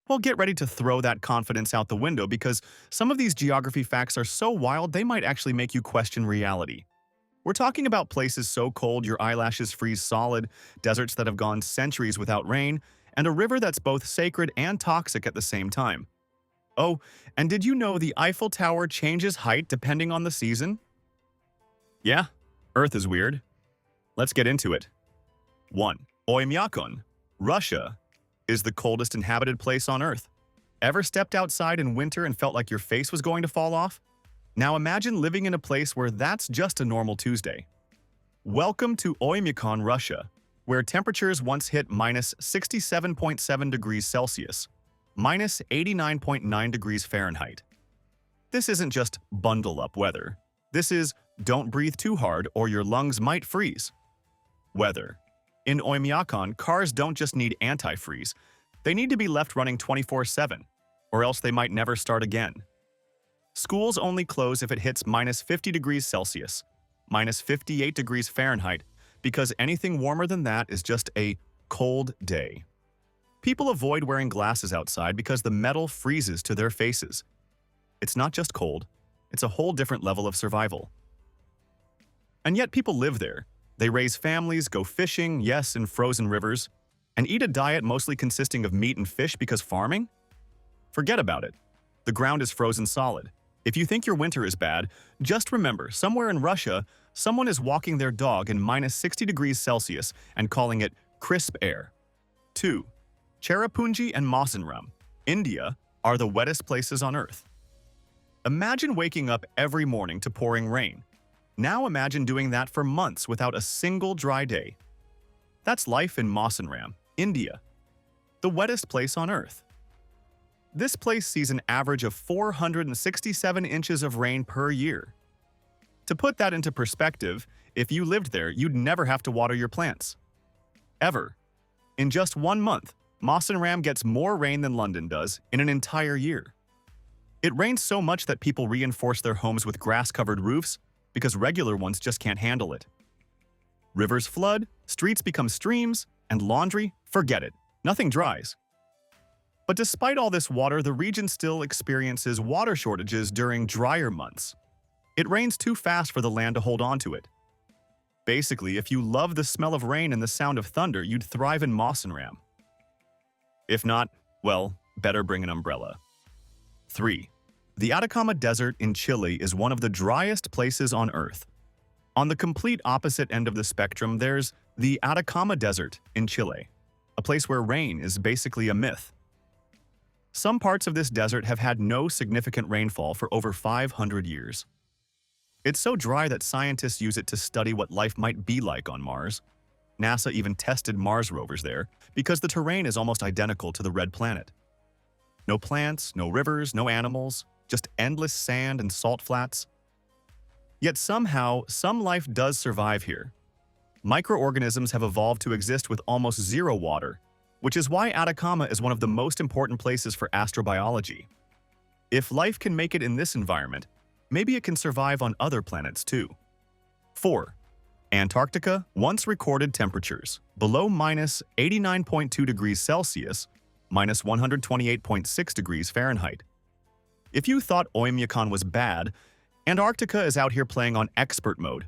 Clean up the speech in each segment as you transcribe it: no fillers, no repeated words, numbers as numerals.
Well, get ready to throw that confidence out the window because some of these geography facts are so wild they might actually make you question reality. We're talking about places so cold your eyelashes freeze solid, deserts that have gone centuries without rain, and a river that's both sacred and toxic at the same time. Oh, and did you know the Eiffel Tower changes height depending on the season? Yeah, Earth is weird. Let's get into it. 1. Oymyakon, Russia, is the coldest inhabited place on Earth. Ever stepped outside in winter and felt like your face was going to fall off? Now imagine living in a place where that's just a normal Tuesday. Welcome to Oymyakon, Russia, where temperatures once hit minus 67.7 degrees Celsius, minus 89.9 degrees Fahrenheit. This isn't just bundle-up weather. This is don't breathe too hard or your lungs might freeze weather. In Oymyakon, cars don't just need antifreeze, they need to be left running 24/7, or else they might never start again. Schools only close if it hits minus 50 degrees Celsius, minus 58 degrees Fahrenheit, because anything warmer than that is just a cold day. People avoid wearing glasses outside because the metal freezes to their faces. It's not just cold, it's a whole different level of survival. And yet people live there. They raise families, go fishing, yes, in frozen rivers, and eat a diet mostly consisting of meat and fish because farming? Forget about it. The ground is frozen solid. If you think your winter is bad, just remember, somewhere in Russia, someone is walking their dog in minus 60 degrees Celsius and calling it crisp air. 2. Cherrapunji and Mawsynram, India, are the wettest places on Earth. Imagine waking up every morning to pouring rain. Now imagine doing that for months without a single dry day. That's life in Mawsynram, India, the wettest place on Earth. This place sees an average of 467 inches of rain per year. To put that into perspective, if you lived there, you'd never have to water your plants. Ever. In just 1 month, Mawsynram gets more rain than London does in an entire year. It rains so much that people reinforce their homes with grass-covered roofs because regular ones just can't handle it. Rivers flood, streets become streams, and laundry, forget it. Nothing dries. But despite all this water, the region still experiences water shortages during drier months. It rains too fast for the land to hold on to it. Basically, if you love the smell of rain and the sound of thunder, you'd thrive in Mawsynram. If not, well, better bring an umbrella. 3. The Atacama Desert in Chile is one of the driest places on Earth. On the complete opposite end of the spectrum, there's the Atacama Desert in Chile, a place where rain is basically a myth. Some parts of this desert have had no significant rainfall for over 500 years. It's so dry that scientists use it to study what life might be like on Mars. NASA even tested Mars rovers there because the terrain is almost identical to the red planet. No plants, no rivers, no animals, just endless sand and salt flats. Yet somehow, some life does survive here. Microorganisms have evolved to exist with almost zero water, which is why Atacama is one of the most important places for astrobiology. If life can make it in this environment, maybe it can survive on other planets too. 4. Antarctica once recorded temperatures below minus 89.2 degrees Celsius, minus 128.6 degrees Fahrenheit. If you thought Oymyakon was bad, Antarctica is out here playing on expert mode.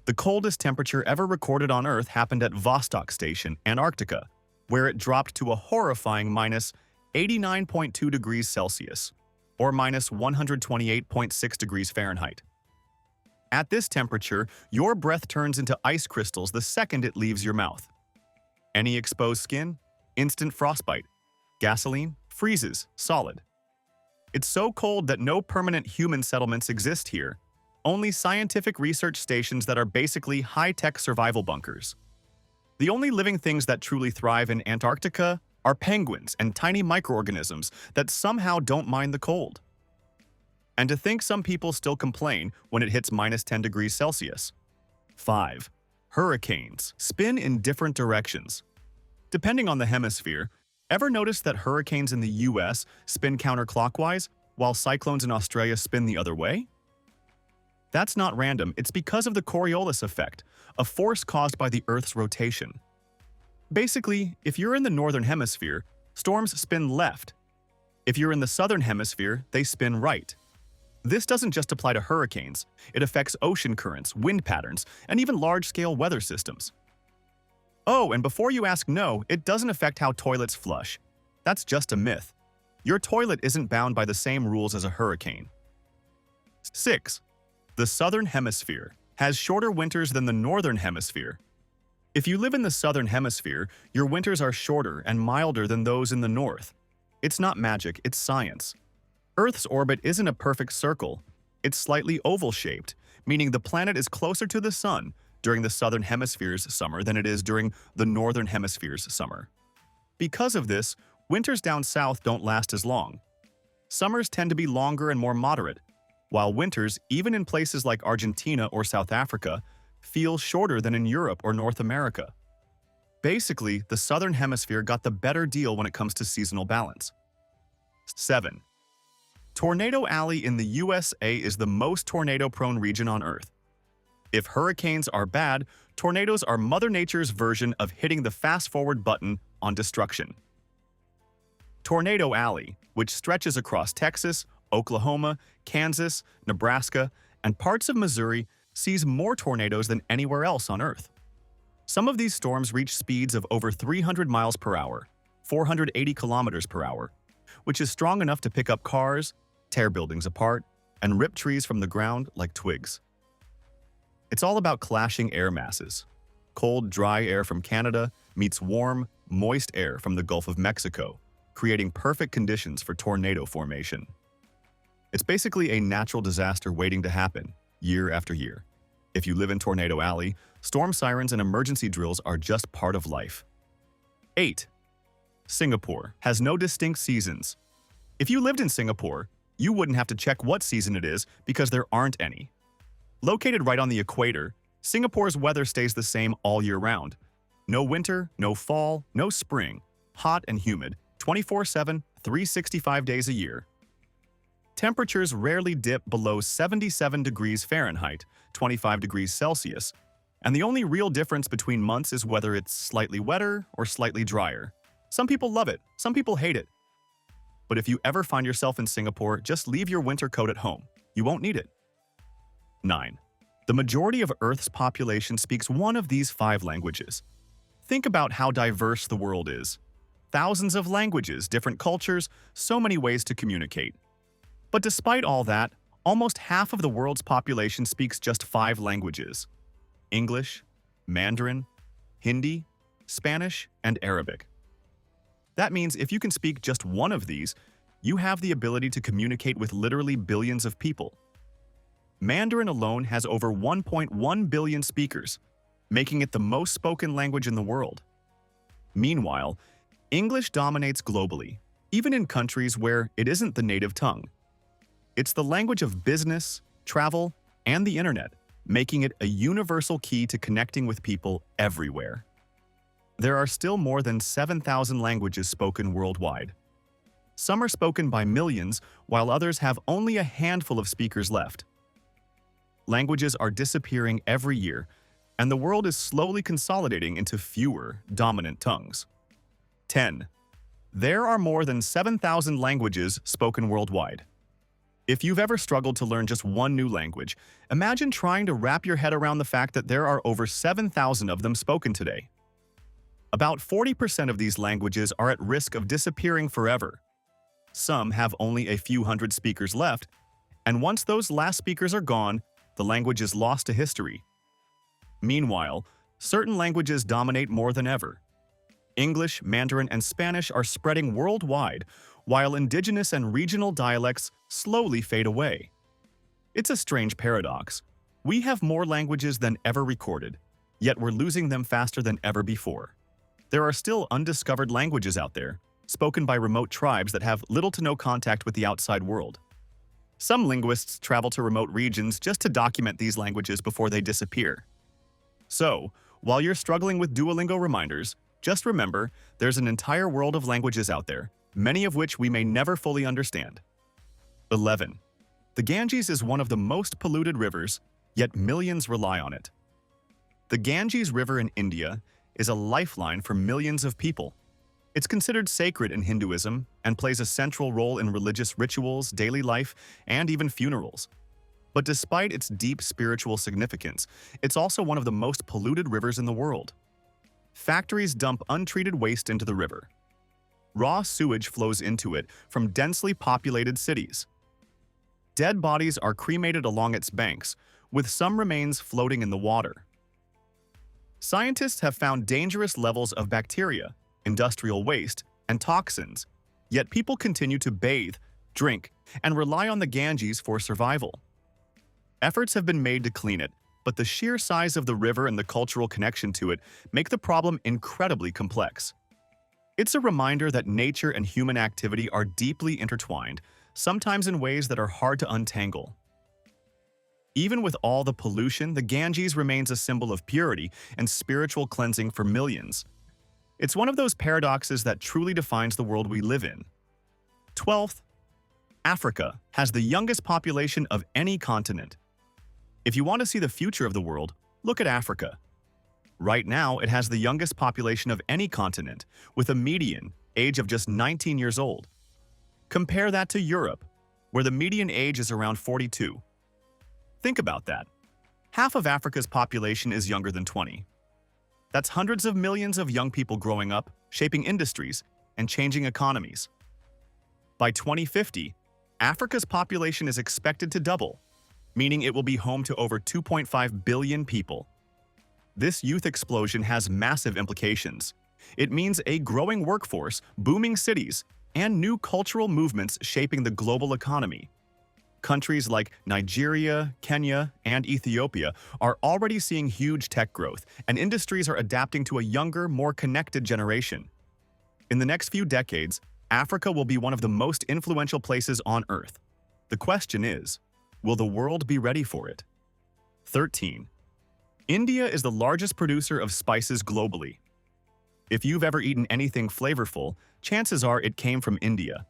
The coldest temperature ever recorded on Earth happened at Vostok Station, Antarctica, where it dropped to a horrifying minus 89.2 degrees Celsius, or minus 128.6 degrees Fahrenheit. At this temperature, your breath turns into ice crystals the second it leaves your mouth. Any exposed skin? Instant frostbite. Gasoline? Freezes, solid. It's so cold that no permanent human settlements exist here, only scientific research stations that are basically high-tech survival bunkers. The only living things that truly thrive in Antarctica are penguins and tiny microorganisms that somehow don't mind the cold. And to think some people still complain when it hits minus 10 degrees Celsius. 5. Hurricanes spin in different directions. Depending on the hemisphere, ever notice that hurricanes in the US spin counterclockwise while cyclones in Australia spin the other way? That's not random, it's because of the Coriolis effect, a force caused by the Earth's rotation. Basically, if you're in the northern hemisphere, storms spin left, If you're in the southern hemisphere, they spin right. This doesn't just apply to hurricanes, it affects ocean currents, wind patterns, and even large-scale weather systems. Oh, and before you ask, no, it doesn't affect how toilets flush. That's just a myth. Your toilet isn't bound by the same rules as a hurricane. 6. The southern hemisphere has shorter winters than the northern hemisphere. If you live in the southern hemisphere, your winters are shorter and milder than those in the north. It's not magic, it's science. Earth's orbit isn't a perfect circle. It's slightly oval-shaped, meaning the planet is closer to the sun during the southern hemisphere's summer than it is during the northern hemisphere's summer. Because of this, winters down south don't last as long. Summers tend to be longer and more moderate, while winters, even in places like Argentina or South Africa, feel shorter than in Europe or North America. Basically, the southern hemisphere got the better deal when it comes to seasonal balance. 7. Tornado Alley in the USA is the most tornado-prone region on Earth. If hurricanes are bad, tornadoes are Mother Nature's version of hitting the fast-forward button on destruction. Tornado Alley, which stretches across Texas, Oklahoma, Kansas, Nebraska, and parts of Missouri, sees more tornadoes than anywhere else on Earth. Some of these storms reach speeds of over 300 miles per hour, 480 kilometers per hour, which is strong enough to pick up cars, tear buildings apart, and rip trees from the ground like twigs. It's all about clashing air masses. Cold, dry air from Canada meets warm, moist air from the Gulf of Mexico, creating perfect conditions for tornado formation. It's basically a natural disaster waiting to happen, year after year. If you live in Tornado Alley, storm sirens and emergency drills are just part of life. 8. Singapore has no distinct seasons. If you lived in Singapore, you wouldn't have to check what season it is because there aren't any. Located right on the equator, Singapore's weather stays the same all year round. No winter, no fall, no spring. Hot and humid, 24/7, 365 days a year. Temperatures rarely dip below 77 degrees Fahrenheit, 25 degrees Celsius, and the only real difference between months is whether it's slightly wetter or slightly drier. Some people love it, some people hate it. But if you ever find yourself in Singapore, just leave your winter coat at home. You won't need it. 9. The majority of Earth's population speaks one of these 5 languages. Think about how diverse the world is. Thousands of languages, different cultures, so many ways to communicate. But despite all that, almost half of the world's population speaks just 5 languages: English, Mandarin, Hindi, Spanish, and Arabic. That means if you can speak just one of these, you have the ability to communicate with literally billions of people. Mandarin alone has over 1.1 billion speakers, making it the most spoken language in the world. Meanwhile, English dominates globally, even in countries where it isn't the native tongue. It's the language of business, travel, and the internet, making it a universal key to connecting with people everywhere. There are still more than 7,000 languages spoken worldwide. Some are spoken by millions, while others have only a handful of speakers left. Languages are disappearing every year, and the world is slowly consolidating into fewer dominant tongues. 10. There are more than 7,000 languages spoken worldwide. If you've ever struggled to learn just one new language, imagine trying to wrap your head around the fact that there are over 7,000 of them spoken today. About 40% of these languages are at risk of disappearing forever. Some have only a few hundred speakers left, and once those last speakers are gone, the language is lost to history. Meanwhile, certain languages dominate more than ever. English, Mandarin, and Spanish are spreading worldwide, while indigenous and regional dialects slowly fade away. It's a strange paradox. We have more languages than ever recorded, yet we're losing them faster than ever before. There are still undiscovered languages out there, spoken by remote tribes that have little to no contact with the outside world. Some linguists travel to remote regions just to document these languages before they disappear. So, while you're struggling with Duolingo reminders, just remember there's an entire world of languages out there, many of which we may never fully understand. 11. The Ganges is one of the most polluted rivers, yet millions rely on it. The Ganges River in India is a lifeline for millions of people. It's considered sacred in Hinduism and plays a central role in religious rituals, daily life, and even funerals. But despite its deep spiritual significance, it's also one of the most polluted rivers in the world. Factories dump untreated waste into the river. Raw sewage flows into it from densely populated cities. Dead bodies are cremated along its banks, with some remains floating in the water. Scientists have found dangerous levels of bacteria, industrial waste, and toxins, yet people continue to bathe, drink, and rely on the Ganges for survival. Efforts have been made to clean it, but the sheer size of the river and the cultural connection to it make the problem incredibly complex. It's a reminder that nature and human activity are deeply intertwined, sometimes in ways that are hard to untangle. Even with all the pollution, the Ganges remains a symbol of purity and spiritual cleansing for millions. It's one of those paradoxes that truly defines the world we live in. 12th, Africa has the youngest population of any continent. If you want to see the future of the world, look at Africa. Right now, it has the youngest population of any continent, with a median age of just 19 years old. Compare that to Europe, where the median age is around 42. Think about that. Half of Africa's population is younger than 20. That's hundreds of millions of young people growing up, shaping industries, and changing economies. By 2050, Africa's population is expected to double, meaning it will be home to over 2.5 billion people. This youth explosion has massive implications. It means a growing workforce, booming cities, and new cultural movements shaping the global economy. Countries like Nigeria, Kenya, and Ethiopia are already seeing huge tech growth, and industries are adapting to a younger, more connected generation. In the next few decades, Africa will be one of the most influential places on Earth. The question is, will the world be ready for it? 13. India is the largest producer of spices globally. If you've ever eaten anything flavorful, chances are it came from India.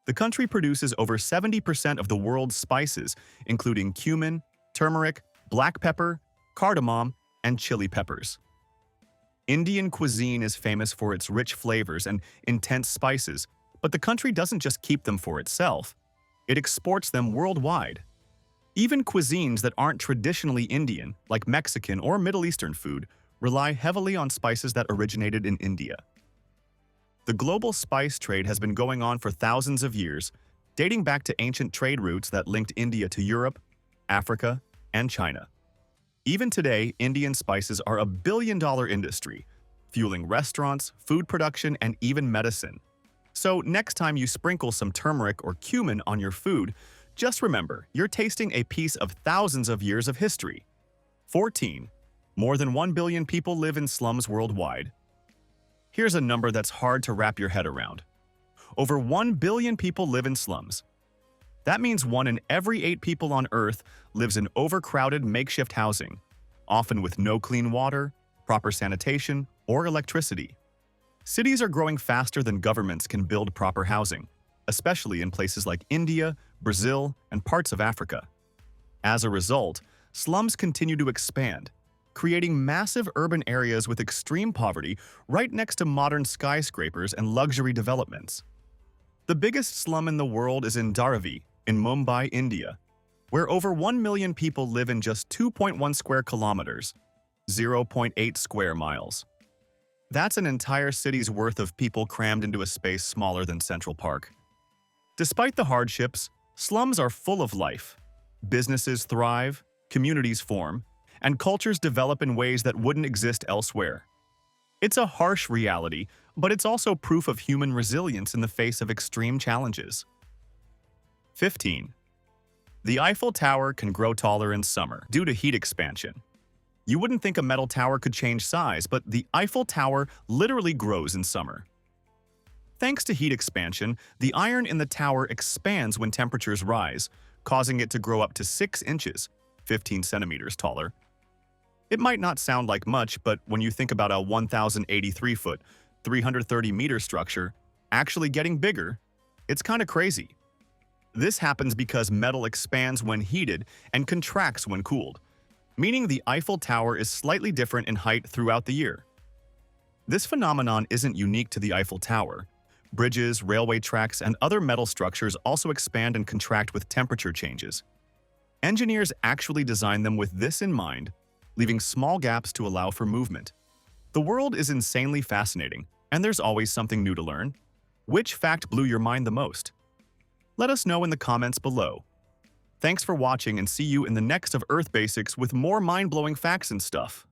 The country produces over 70% of the world's spices, including cumin, turmeric, black pepper, cardamom, and chili peppers. Indian cuisine is famous for its rich flavors and intense spices, but the country doesn't just keep them for itself. It exports them worldwide. Even cuisines that aren't traditionally Indian, like Mexican or Middle Eastern food, rely heavily on spices that originated in India. The global spice trade has been going on for thousands of years, dating back to ancient trade routes that linked India to Europe, Africa, and China. Even today, Indian spices are a billion-dollar industry, fueling restaurants, food production, and even medicine. So next time you sprinkle some turmeric or cumin on your food, just remember, you're tasting a piece of thousands of years of history. 14. More than 1 billion people live in slums worldwide. Here's a number that's hard to wrap your head around. Over 1 billion people live in slums. That means 1 in every 8 people on Earth lives in overcrowded makeshift housing, often with no clean water, proper sanitation, or electricity. Cities are growing faster than governments can build proper housing, especially in places like India, Brazil, and parts of Africa. As a result, slums continue to expand, creating massive urban areas with extreme poverty right next to modern skyscrapers and luxury developments. The biggest slum in the world is in Dharavi, in Mumbai, India, where over 1 million people live in just 2.1 square kilometers, 0.8 square miles. That's an entire city's worth of people crammed into a space smaller than Central Park. Despite the hardships, slums are full of life. Businesses thrive, communities form, and cultures develop in ways that wouldn't exist elsewhere. It's a harsh reality, but it's also proof of human resilience in the face of extreme challenges. 15. The Eiffel Tower can grow taller in summer due to heat expansion. You wouldn't think a metal tower could change size, but the Eiffel Tower literally grows in summer. Thanks to heat expansion, the iron in the tower expands when temperatures rise, causing it to grow up to 6 inches, 15 centimeters taller. It might not sound like much, but when you think about a 1,083-foot, 330-meter structure actually getting bigger, it's kind of crazy. This happens because metal expands when heated and contracts when cooled, meaning the Eiffel Tower is slightly different in height throughout the year. This phenomenon isn't unique to the Eiffel Tower. Bridges, railway tracks, and other metal structures also expand and contract with temperature changes. Engineers actually design them with this in mind, leaving small gaps to allow for movement. The world is insanely fascinating, and there's always something new to learn. Which fact blew your mind the most? Let us know in the comments below. Thanks for watching, and see you in the next of Earth Basics with more mind-blowing facts and stuff.